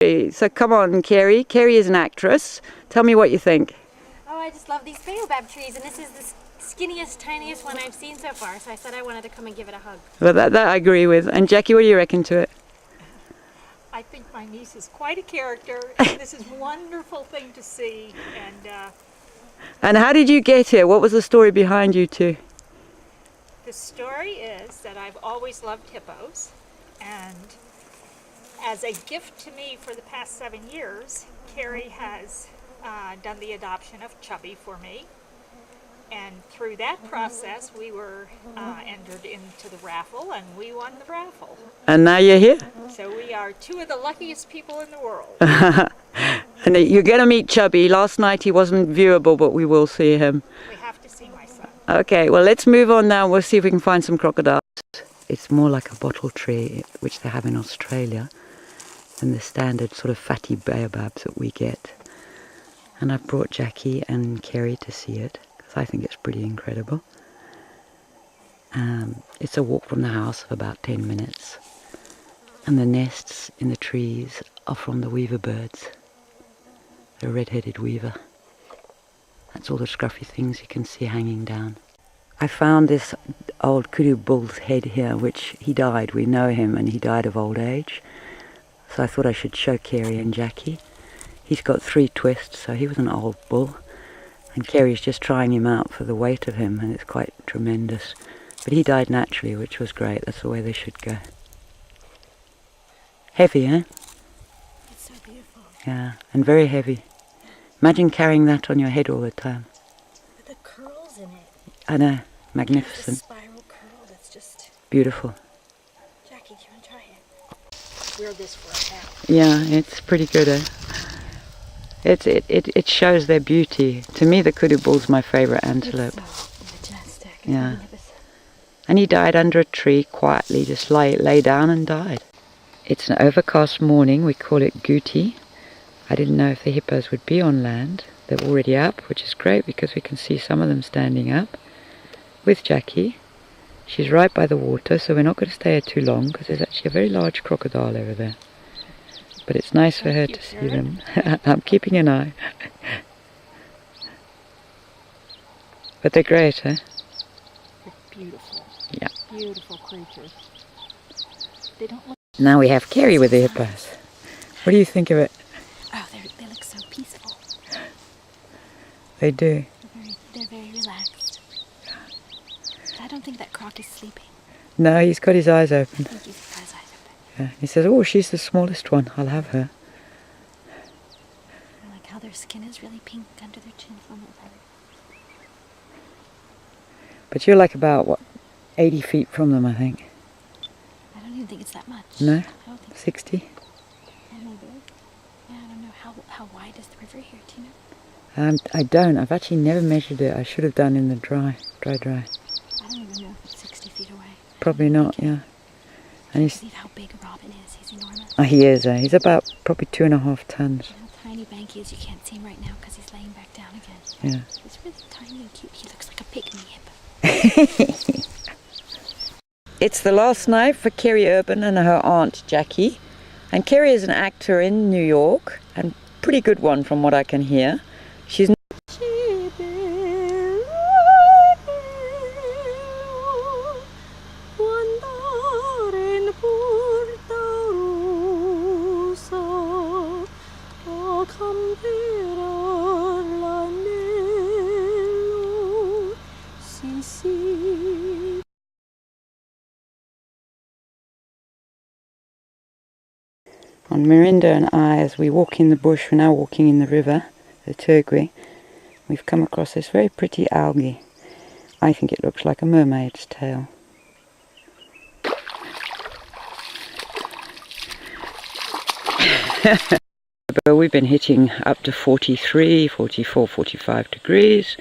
So come on, Kerry. Kerry is an actress. Tell me what you think. Oh, I just love these baobab trees, and this is the skinniest, tiniest one I've seen so far, so I said I wanted to come and give it a hug. Well, that I agree with. And Jackie, what do you reckon to it? I think my niece is quite a character, and this is a wonderful thing to see. And how did you get here? What was the story behind you two? The story is that I've always loved hippos, and as a gift to me for the past 7 years, Carrie has done the adoption of Chubby for me. And through that process, we were entered into the raffle, and we won the raffle. And now you're here? So we are two of the luckiest people in the world. And you're going to meet Chubby. Last night he wasn't viewable, but we will see him. We have to see my son. Okay, well, let's move on now. We'll see if we can find some crocodiles. It's more like a bottle tree, which they have in Australia, than the standard sort of fatty baobabs that we get. And I've brought Jackie and Kerry to see it, because I think it's pretty incredible. It's a walk from the house of about 10 minutes. And the nests in the trees are from the weaver birds. The red-headed weaver. That's all the scruffy things you can see hanging down. I found this old kudu bull's head here, which he died. We know him, and he died of old age. So I thought I should show Kerry and Jackie. He's got 3 twists, so he was an old bull. And Kerry's just trying him out for the weight of him, and it's quite tremendous. But he died naturally, which was great. That's the way they should go. Heavy, eh? It's so beautiful. Yeah, and very heavy. Imagine carrying that on your head all the time. With the curls in it. I know, magnificent. The spiral curl, that's just... Beautiful. Jackie, do you want to try it? Wear this for a hat. Yeah, it's pretty good, eh? It shows their beauty. To me, the kudu bull's my favourite antelope. It's so majestic. Yeah. And he died under a tree quietly, just lay down and died. It's an overcast morning. We call it Guti. I didn't know if the hippos would be on land. They're already up, which is great because we can see some of them standing up with Jackie. She's right by the water, so we're not going to stay here too long because there's actually a very large crocodile over there. But it's nice for her to see them. I'm keeping an eye. But they're great, eh? They're beautiful. Yeah. Beautiful creatures. They don't look... Now we have Kerry with the hippos. What do you think of it? Oh, they look so peaceful. They do. They're very relaxed. But I don't think that croc is sleeping. No, he's got his eyes open. I think he's got his eyes open. Yeah. He says, oh, she's the smallest one. I'll have her. I like how their skin is really pink under their chins on their belly. But you're like about, what, 80 feet from them, I think. I don't even think it's that much. No? I don't think 60? Yeah, maybe. Yeah, I don't know. How wide is the river here? Do you know? I don't. I've actually never measured it. I should have done in the dry. I don't even know if it's 60 feet away. Probably not, yeah. And I believe how big a robin is. He's enormous. Oh, he is. He's about probably 2.5 tons. And how tiny Banky is. You can't see him right now because he's laying back down again. Yeah. He's really tiny and cute. He looks like a pygmy hippo. It's the last night for Kerry Urban and her aunt Jackie. And Kerry is an actor in New York, and pretty good one from what I can hear. She's on Mirinda and I, as we walk in the bush, we're now walking in the river, the Turgwe. We've come across this very pretty algae. I think it looks like a mermaid's tail. But we've been hitting up to 43, 44, 45 degrees.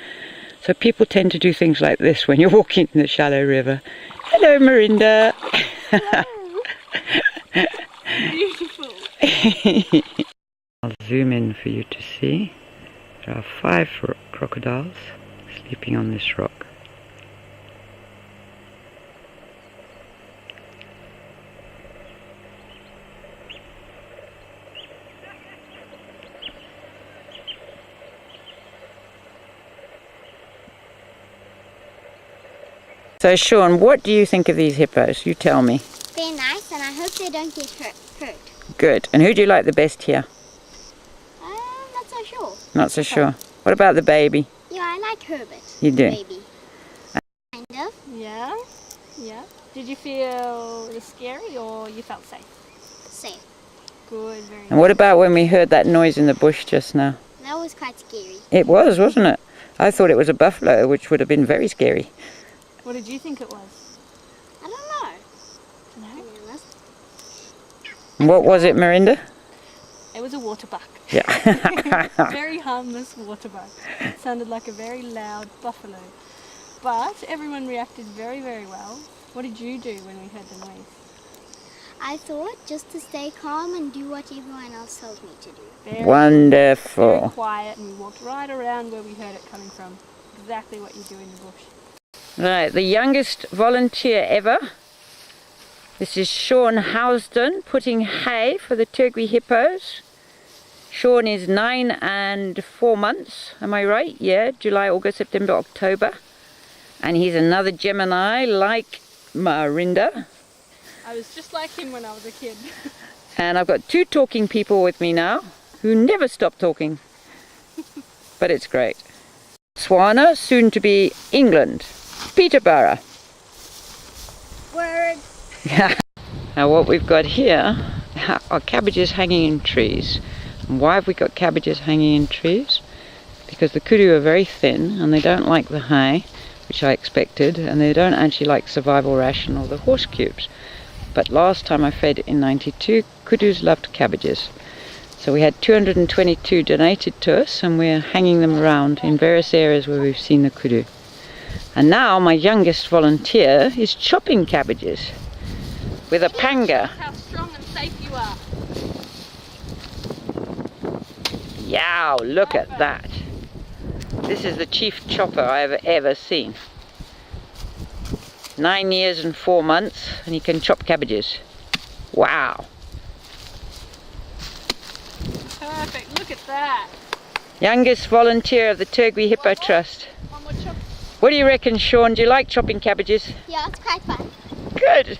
So people tend to do things like this when you're walking in the shallow river. Hello, Mirinda. Beautiful. I'll zoom in for you to see. There are 5 crocodiles sleeping on this rock. So Sean, what do you think of these hippos? You tell me. They're nice and I hope they don't get hurt. Good. And who do you like the best here? Not so sure. Not so sure. What about the baby? Yeah, I like Herbert. You do? Baby. Kind of. Yeah? Yeah. Did you feel it was scary or you felt safe? Safe. Good, very And what about when we heard that noise in the bush just now? That was quite scary. It was, wasn't it? I thought it was a buffalo, which would have been very scary. What did you think it was? I don't know. No? To be honest. And what was it, Mirinda? It was a water buck. Yeah. Very harmless water buck. It sounded like a very loud buffalo. But everyone reacted very, very well. What did you do when we heard the noise? I thought just to stay calm and do what everyone else told me to do. Very Wonderful. quiet, and we walked right around where we heard it coming from. Exactly what you do in the bush. Right, the youngest volunteer ever. This is Sean Housden putting hay for the Turgwe hippos. Sean is 9 and 4 months, am I right? Yeah, July, August, September, October. And he's another Gemini like Mirinda. I was just like him when I was a kid. And I've got 2 talking people with me now who never stop talking. But it's great. Swana, soon to be England. Peterborough. Word. Now what we've got here are cabbages hanging in trees. And why have we got cabbages hanging in trees? Because the kudu are very thin and they don't like the hay, which I expected, and they don't actually like survival ration or the horse cubes. But last time I fed in '92, kudus loved cabbages. So we had 222 donated to us and we're hanging them around in various areas where we've seen the kudu. And now my youngest volunteer is chopping cabbages with a panga. How strong and safe you are. Yow, look at that. This is the chief chopper I've ever seen. 9 years and 4 months and he can chop cabbages. Wow. Perfect, look at that. Youngest volunteer of the Turgwe Hippo Trust. One more chop. What do you reckon, Sean? Do you like chopping cabbages? Yeah, it's quite fun. Good.